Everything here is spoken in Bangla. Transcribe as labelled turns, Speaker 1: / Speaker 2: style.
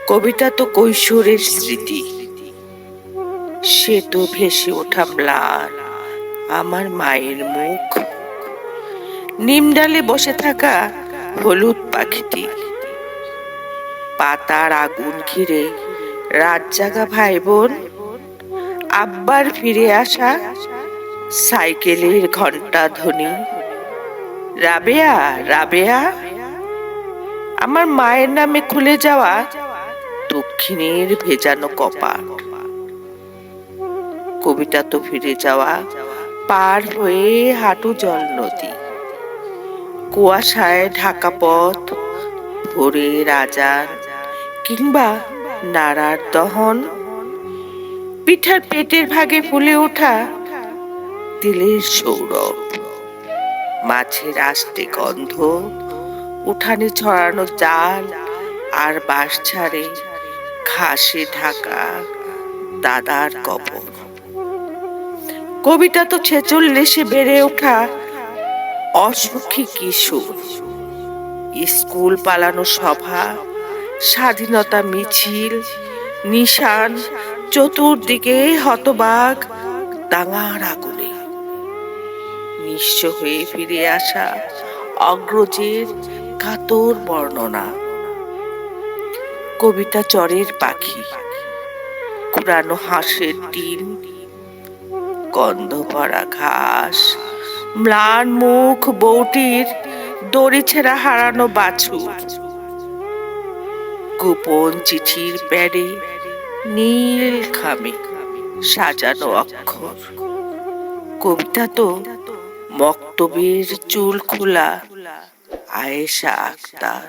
Speaker 1: কবিতা তো কৈশোরের স্মৃতি, সে তো ভেসে ওঠা ম্লান আমার মায়ের মুখ। নিমডালে বসে থাকা হলুদ পাখিটি, পাতার আগুন ঘিরে রাত জাগা ভাই বোন, আব্বার ফিরে আসা সাইকেলের ঘন্টা ধ্বনি, রাবেয়া রাবেয়া, আমার মায়ের নামে খুলে যাওয়া দক্ষিণের ভেজানো কপাট। কবিতা তো ফিরে যাওয়া পার হয়ে হাঁটু জল নদী, কুয়াশায় ঢাকা পথ, ভোরের আজান কিংবা নাড়ার দহন, পিঠার পেটের ভাগে ফুলে ওঠা তিলের সৌরভ, মাছের আষ্টে গন্ধ, উঠানে ছড়ানো জাল আর বাঁশ ছাড়ে ঘাসে ঢাকা দাদার কবর। কবিতা তো 46-এ বেড়ে ওঠা অসুখী কিশোর, স্কুল পালানো সভা, স্বাধীনতা মিছিল, নিশান, চতুর্দিকে হতবাক দাঙ্গার আগুনে, নিঃস্ব হয়ে ফিরে আসা অগ্রজের কাতর বর্ণনা। কবিতা চরের পাখি, কুড়ানো হাঁসের ডিম, গন্ধ ভরা ঘাস, ম্লান মুখ বউটির দড়ি ছেঁড়া হারানো বাছুর, গোপন চিঠির প্যাডে নীল খামে সাজানো অক্ষর। কবিতা তো মক্তবের চুল খোলা আয়েশা আক্তার।